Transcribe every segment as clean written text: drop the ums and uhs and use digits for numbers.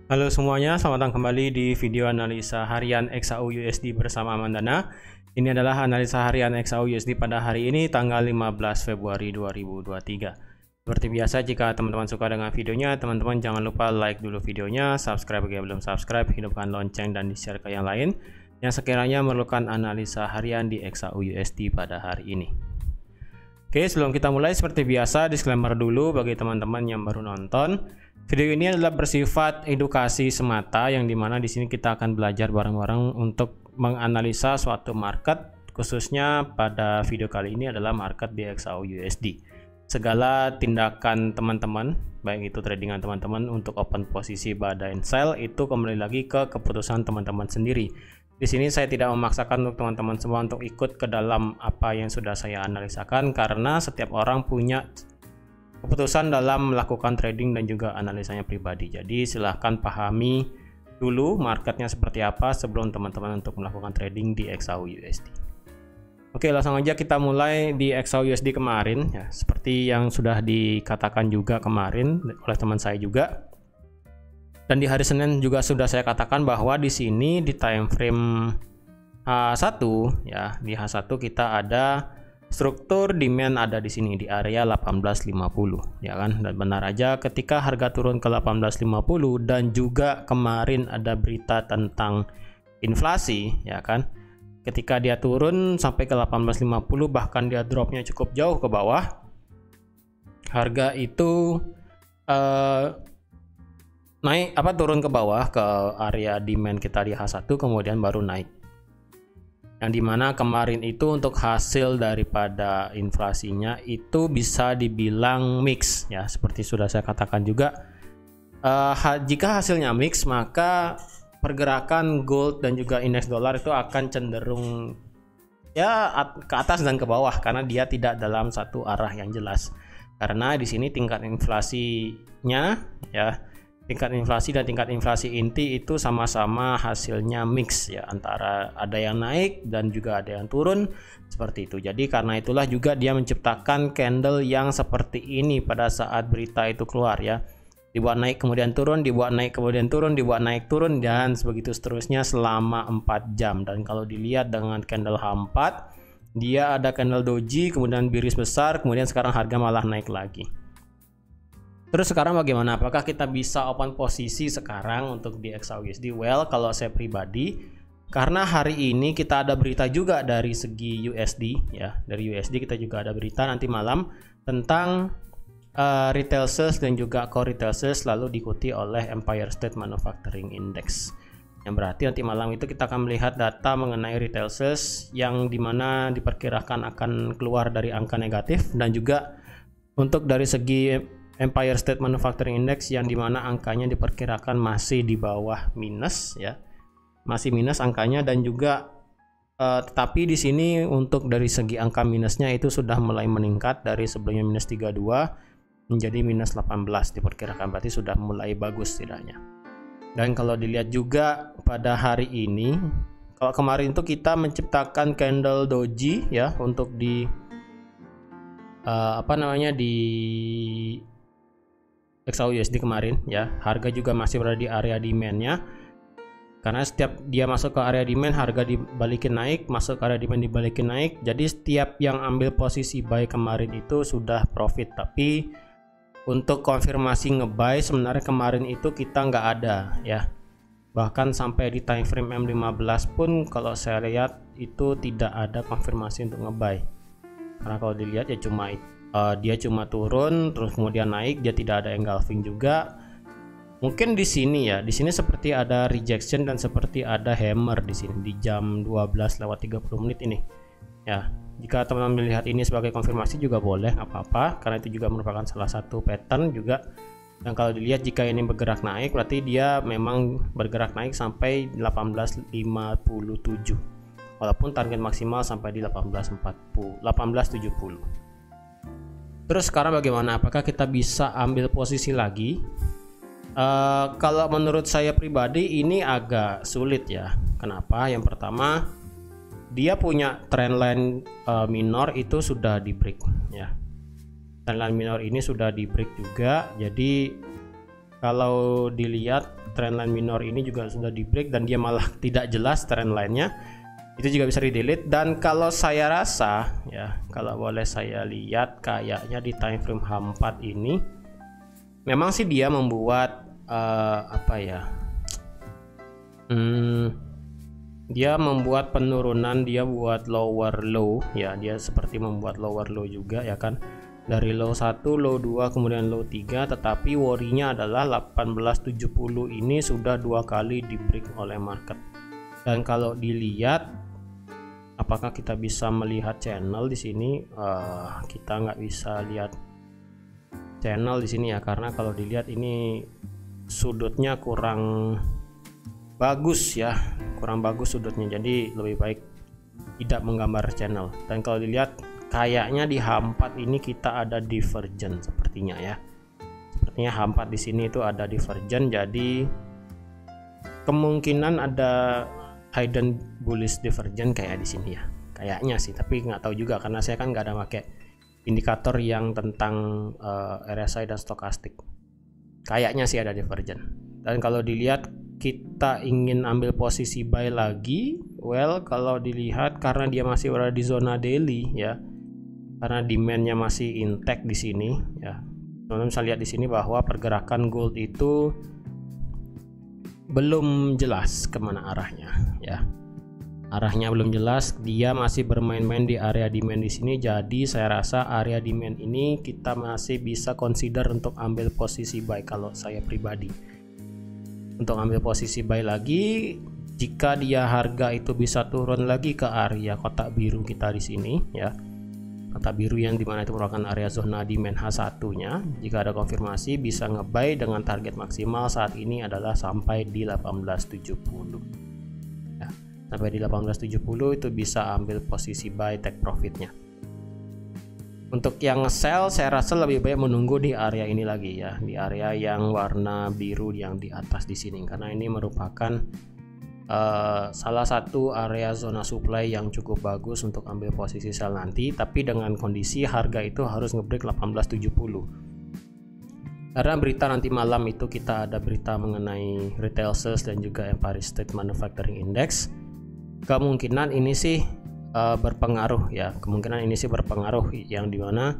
Halo semuanya, selamat datang kembali di video analisa harian XAU USD bersama Mandana. Ini adalah analisa harian XAU USD pada hari ini tanggal 15 Februari 2023. Seperti biasa, jika teman-teman suka dengan videonya, teman-teman jangan lupa like dulu videonya, subscribe jika belum subscribe, hidupkan lonceng dan di-share ke yang lain yang sekiranya memerlukan analisa harian di XAU USD pada hari ini. Oke, sebelum kita mulai seperti biasa, disclaimer dulu bagi teman-teman yang baru nonton. Video ini adalah bersifat edukasi semata, yang dimana di sini kita akan belajar bareng-bareng untuk menganalisa suatu market, khususnya pada video kali ini adalah market di XAU USD. Segala tindakan teman-teman, baik itu tradingan teman-teman untuk open posisi buy dan sell, itu kembali lagi ke keputusan teman-teman sendiri. Di sini saya tidak memaksakan untuk teman-teman semua untuk ikut ke dalam apa yang sudah saya analisakan, karena setiap orang punya keputusan dalam melakukan trading dan juga analisanya pribadi. Jadi silahkan pahami dulu marketnya seperti apa sebelum teman-teman untuk melakukan trading di XAU USD. Oke, langsung aja kita mulai di XAU USD kemarin ya. Seperti yang sudah dikatakan juga kemarin oleh teman saya juga. Dan di hari Senin juga sudah saya katakan bahwa di sini di time frame H1 ya, di H1 kita ada struktur demand ada di sini di area 1850 ya kan, dan benar aja ketika harga turun ke 1850 dan juga kemarin ada berita tentang inflasi ya kan, ketika dia turun sampai ke 1850 bahkan dia dropnya cukup jauh ke bawah, harga itu turun ke bawah ke area demand kita di H1 kemudian baru naik. Yang dimana kemarin itu untuk hasil daripada inflasinya itu bisa dibilang mix ya, seperti sudah saya katakan juga. Jika hasilnya mix, maka pergerakan gold dan juga indeks dolar itu akan cenderung ya ke atas dan ke bawah, karena dia tidak dalam satu arah yang jelas. Karena di sini tingkat inflasinya ya, tingkat inflasi dan tingkat inflasi inti itu sama-sama hasilnya mix ya, antara ada yang naik dan juga ada yang turun seperti itu. Jadi karena itulah juga dia menciptakan candle yang seperti ini pada saat berita itu keluar ya. Dibuat naik kemudian turun, dibuat naik kemudian turun, dibuat naik turun, dan begitu seterusnya selama 4 jam. Dan kalau dilihat dengan candle H4, dia ada candle doji kemudian biris besar, kemudian sekarang harga malah naik lagi. Terus sekarang bagaimana? Apakah kita bisa open posisi sekarang untuk di XAU USD? Well, kalau saya pribadi, karena hari ini kita ada berita juga dari segi USD ya. Dari USD kita juga ada berita nanti malam tentang retail sales dan juga core retail sales, lalu diikuti oleh Empire State Manufacturing Index. Yang berarti nanti malam itu kita akan melihat data mengenai retail sales yang dimana diperkirakan akan keluar dari angka negatif, dan juga untuk dari segi Empire State Manufacturing Index yang dimana angkanya diperkirakan masih di bawah minus ya, masih minus angkanya, dan juga tetapi di sini untuk dari segi angka minusnya itu sudah mulai meningkat dari sebelumnya minus 32 menjadi minus 18 diperkirakan, berarti sudah mulai bagus setidaknya. Dan kalau dilihat juga pada hari ini, kalau kemarin itu kita menciptakan candle doji ya untuk di di XAU USD kemarin ya, harga juga masih berada di area demand-nya, karena setiap dia masuk ke area demand harga dibalikin naik, masuk ke area demand dibalikin naik. Jadi setiap yang ambil posisi buy kemarin itu sudah profit. Tapi untuk konfirmasi nge-buy sebenarnya kemarin itu kita nggak ada ya, bahkan sampai di time frame M15 pun kalau saya lihat itu tidak ada konfirmasi untuk nge-buy, karena kalau dilihat ya cuma dia cuma turun terus kemudian naik, dia tidak ada engulfing juga. Mungkin di sini ya, di sini seperti ada rejection dan seperti ada hammer di sini di jam 12:30 ini. Ya, jika teman-teman melihat ini sebagai konfirmasi juga boleh, apa-apa, karena itu juga merupakan salah satu pattern juga. Dan kalau dilihat jika ini bergerak naik, berarti dia memang bergerak naik sampai 18.57. Walaupun target maksimal sampai di 18.70. Terus sekarang bagaimana? Apakah kita bisa ambil posisi lagi? Kalau menurut saya pribadi ini agak sulit ya. Kenapa? Yang pertama, dia punya trendline minor itu sudah di break ya. Trendline minor ini sudah di break juga. Jadi kalau dilihat trendline minor ini juga sudah di break dan dia malah tidak jelas trendline-nya, itu juga bisa di delete. Dan kalau saya rasa ya, kalau boleh saya lihat, kayaknya di time frame H4 ini memang sih dia membuat dia membuat penurunan, dia buat lower low ya, dia seperti membuat lower low juga ya kan, dari low 1, low 2, kemudian low 3, tetapi worry-nya adalah 1870 ini sudah 2 kali di break oleh market. Dan kalau dilihat apakah kita bisa melihat channel di sini, kita nggak bisa lihat channel di sini ya, karena kalau dilihat ini sudutnya kurang bagus ya, kurang bagus sudutnya, jadi lebih baik tidak menggambar channel. Dan kalau dilihat kayaknya di H4 ini kita ada divergent sepertinya ya, sepertinya H4 di sini itu ada divergent, jadi kemungkinan ada hidden bullish divergent kayak di sini ya, kayaknya sih, tapi nggak tahu juga karena saya kan nggak ada pakai indikator yang tentang RSI dan stokastik. Kayaknya sih ada divergent. Dan kalau dilihat kita ingin ambil posisi buy lagi, well kalau dilihat karena dia masih berada di zona daily ya, karena demandnya masih intact di sini ya, teman-teman bisa lihat di sini bahwa pergerakan gold itu belum jelas kemana arahnya ya, arahnya belum jelas, dia masih bermain-main di area demand di sini. Jadi saya rasa area demand ini kita masih bisa consider untuk ambil posisi buy kalau saya pribadi. Untuk ambil posisi buy lagi jika dia harga itu bisa turun lagi ke area kotak biru kita di sini ya, kotak biru yang dimana itu merupakan area zona demand H1 nya. Jika ada konfirmasi bisa nge-buy dengan target maksimal saat ini adalah sampai di 1870 ya, sampai di 1870 itu bisa ambil posisi buy, take profitnya. Untuk yang sell saya rasa lebih baik menunggu di area ini lagi ya, di area yang warna biru yang di atas di sini, karena ini merupakan salah satu area zona supply yang cukup bagus untuk ambil posisi sell nanti, tapi dengan kondisi harga itu harus ngebreak 1870. Karena berita nanti malam itu kita ada berita mengenai retail sales dan juga Empire State Manufacturing Index. Kemungkinan ini sih berpengaruh ya, kemungkinan ini sih berpengaruh, yang dimana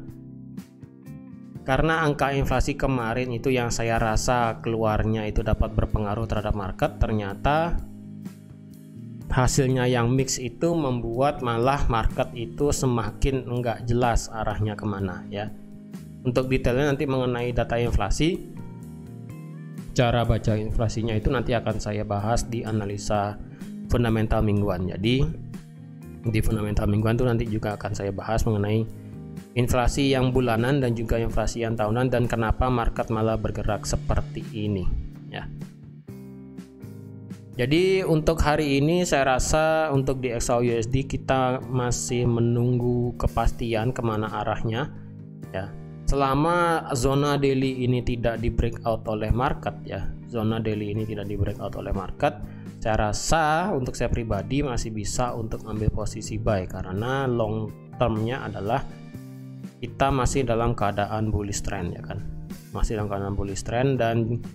karena angka inflasi kemarin itu yang saya rasa keluarnya itu dapat berpengaruh terhadap market, ternyata hasilnya yang mix itu membuat malah market itu semakin enggak jelas arahnya kemana ya. Untuk detailnya nanti mengenai data inflasi, cara baca inflasinya itu nanti akan saya bahas di analisa fundamental mingguan. Jadi di fundamental mingguan itu nanti juga akan saya bahas mengenai inflasi yang bulanan dan juga inflasi yang tahunan dan kenapa market malah bergerak seperti ini ya. Jadi untuk hari ini saya rasa untuk di XAU/USD kita masih menunggu kepastian kemana arahnya ya. Selama zona daily ini tidak di breakout oleh market ya, zona daily ini tidak di breakout oleh market, saya rasa untuk saya pribadi masih bisa untuk ambil posisi buy, karena long termnya adalah kita masih dalam keadaan bullish trend ya kan, masih dalam keadaan bullish trend dan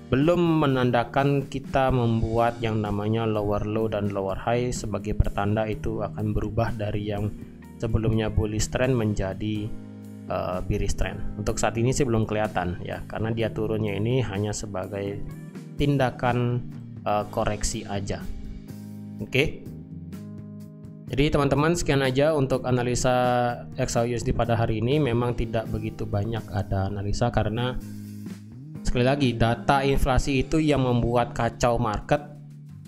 belum menandakan kita membuat yang namanya lower low dan lower high sebagai pertanda itu akan berubah dari yang sebelumnya bullish trend menjadi bearish trend. Untuk saat ini sih belum kelihatan ya, karena dia turunnya ini hanya sebagai tindakan koreksi aja. Oke. Jadi teman-teman sekian aja untuk analisa XAU/USD pada hari ini. Memang tidak begitu banyak ada analisa karena sekali lagi data inflasi itu yang membuat kacau market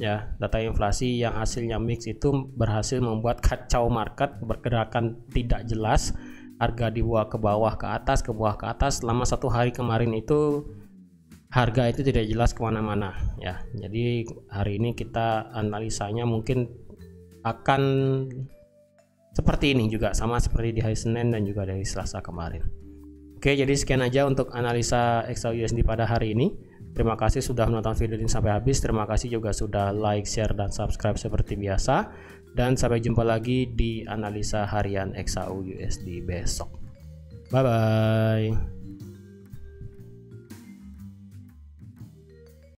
ya. Data inflasi yang hasilnya mix itu berhasil membuat kacau market, bergerakan tidak jelas, harga dibawa ke bawah ke atas, ke bawah ke atas. Selama satu hari kemarin itu harga itu tidak jelas kemana-mana ya. Jadi hari ini kita analisanya mungkin akan seperti ini juga, sama seperti di hari Senin dan juga dari Selasa kemarin. Oke, jadi sekian aja untuk analisa XAU/USD pada hari ini. Terima kasih sudah menonton video ini sampai habis. Terima kasih juga sudah like, share, dan subscribe seperti biasa. Dan sampai jumpa lagi di analisa harian XAU/USD besok. Bye bye.